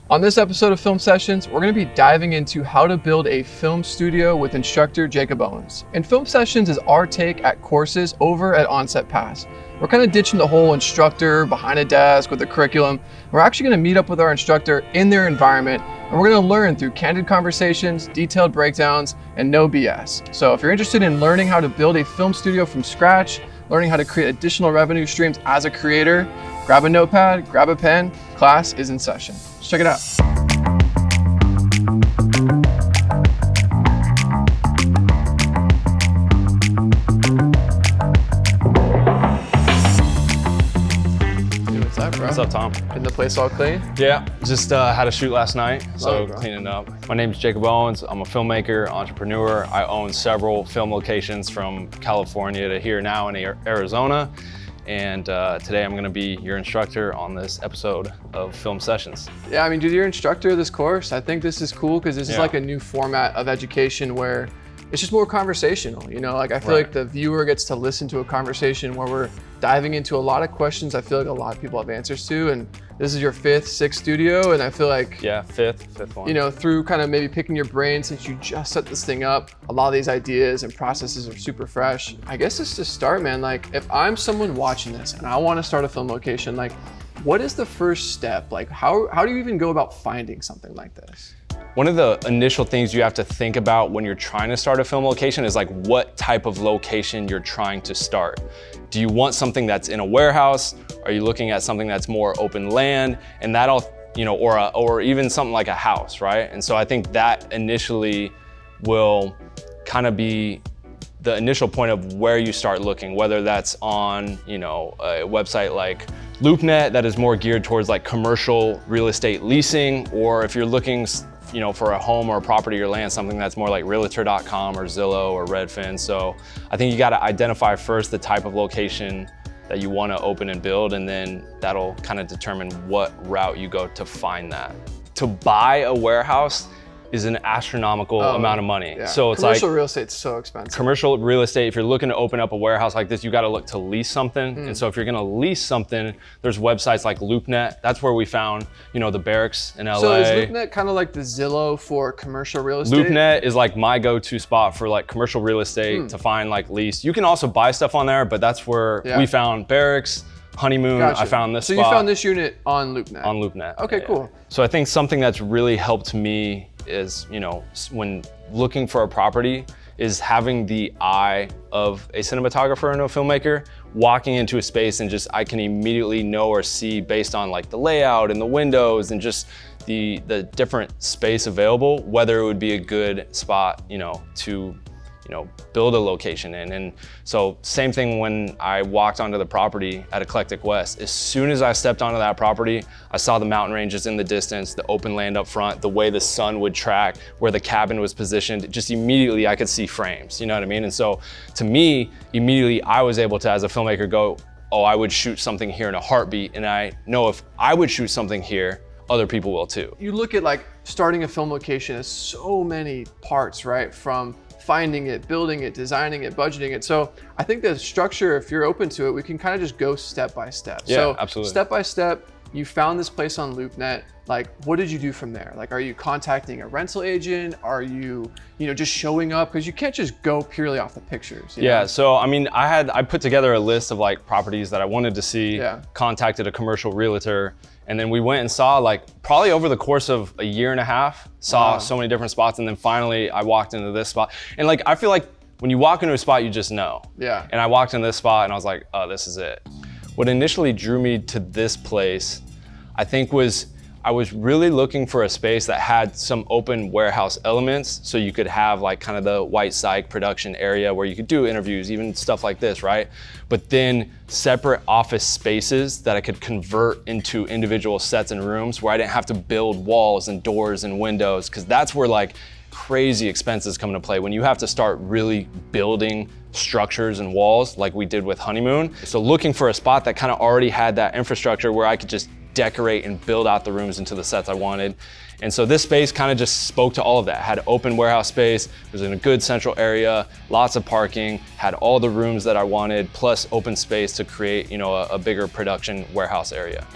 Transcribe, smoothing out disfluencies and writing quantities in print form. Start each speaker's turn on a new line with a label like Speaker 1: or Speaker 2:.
Speaker 1: On this episode of Film Sessions, we're going to be diving into how to build a film studio with instructor Jakob Owens. And Film Sessions is our take at courses over at Onset Pass. We're kind of ditching the whole instructor behind a desk with a curriculum. We're actually going to meet up with our instructor in their environment, and we're going to learn through candid conversations, detailed breakdowns, and no BS. So if you're interested in learning how to build a film studio from scratch, learning how to create additional revenue streams as a creator, grab a notepad, grab a pen, class is in session. Let's check it out. Hey, what's up, bro?
Speaker 2: What's up, Tom?
Speaker 1: Getting the place all clean?
Speaker 2: Yeah, just had a shoot last night, so
Speaker 1: bro.
Speaker 2: cleaning up. My name's Jakob Owens. I'm a filmmaker, entrepreneur. I own several film locations from California to here now in Arizona. And today I'm gonna be your instructor on this episode of Film Sessions.
Speaker 1: Yeah, I mean, dude, you're instructor of this course. I think this is cool because this is like a new format of education where it's just more conversational, you know? Like I feel like the viewer gets to listen to a conversation where we're diving into a lot of questions I feel like a lot of people have answers to, and this is your fifth, sixth studio, and I feel like
Speaker 2: fifth one.
Speaker 1: You know, through kind of maybe picking your brain since you just set this thing up, a lot of these ideas and processes are super fresh. I guess just to start, man, like if I'm someone watching this and I want to start a film location, like what is the first step? Like how do you even go about finding something like this?
Speaker 2: One of the initial things you have to think about when you're trying to start a film location is like what type of location you're trying to start. Do you want something that's in a warehouse? Are you looking at something that's more open land? And that'll, you know, or even something like a house, right? And so I think that initially will kind of be the initial point of where you start looking, whether that's on, you know, a website like LoopNet that is more geared towards like commercial real estate leasing, or if you're looking, you know, for a home or a property or land, something that's more like realtor.com or Zillow or Redfin. So I think you got to identify first the type of location that you want to open and build, and then that'll kind of determine what route you go to find that. To buy a warehouse is an astronomical amount of money.
Speaker 1: Yeah.
Speaker 2: So it's
Speaker 1: commercial
Speaker 2: like
Speaker 1: real estate's so expensive.
Speaker 2: Commercial real estate, if you're looking to open up a warehouse like this, you got to look to lease something. And so if you're going to lease something, there's websites like LoopNet. That's where we found, you know, the barracks in LA.
Speaker 1: So is LoopNet kind of like the Zillow for commercial real estate?
Speaker 2: LoopNet is like my go-to spot for like commercial real estate to find like lease. You can also buy stuff on there, but that's where we found barracks, honeymoon.
Speaker 1: Gotcha.
Speaker 2: I found this
Speaker 1: So
Speaker 2: spot.
Speaker 1: you found this unit on LoopNet?
Speaker 2: On LoopNet.
Speaker 1: Okay, cool.
Speaker 2: So I think something that's really helped me is, you know, when looking for a property, is having the eye of a cinematographer and a filmmaker, walking into a space and just I can immediately know or see based on like the layout and the windows and just the different space available, whether it would be a good spot, you know, to, you know, build a location in. And so same thing when I walked onto the property at Eclectic West. As soon as I stepped onto that property, I saw the mountain ranges in the distance, the open land up front, the way the sun would track, where the cabin was positioned. Just immediately I could see frames, you know what I mean? And so to me, immediately I was able to, as a filmmaker, go, oh, I would shoot something here in a heartbeat. And I know if I would shoot something here, other people will too.
Speaker 1: You look at like starting a film location as so many parts, right? From finding it, building it, designing it, budgeting it. So I think the structure, if you're open to it, we can kind of just go step by step.
Speaker 2: Yeah,
Speaker 1: so
Speaker 2: absolutely.
Speaker 1: Step by step, you found this place on LoopNet. Like, what did you do from there? Like, are you contacting a rental agent? Are you, you know, just showing up? Because you can't just go purely off the pictures. You know?
Speaker 2: So I mean, I put together a list of like properties that I wanted to see, contacted a commercial realtor, and then we went and saw, like, probably over the course of a year and a half, saw so many different spots. And then finally I walked into this spot. And like, I feel like when you walk into a spot, you just know.
Speaker 1: Yeah.
Speaker 2: And I walked into this spot and I was like, oh, this is it. What initially drew me to this place, I think, was I was really looking for a space that had some open warehouse elements, so you could have like kind of the white psych production area where you could do interviews, even stuff like this, right? But then separate office spaces that I could convert into individual sets and rooms where I didn't have to build walls and doors and windows, because that's where like crazy expenses come into play when you have to start really building structures and walls like we did with Honeymoon. So looking for a spot that kind of already had that infrastructure where I could just decorate and build out the rooms into the sets I wanted. And so this space kind of just spoke to all of that. Had open warehouse space, it was in a good central area, lots of parking, had all the rooms that I wanted, plus open space to create, you know, a bigger production warehouse area.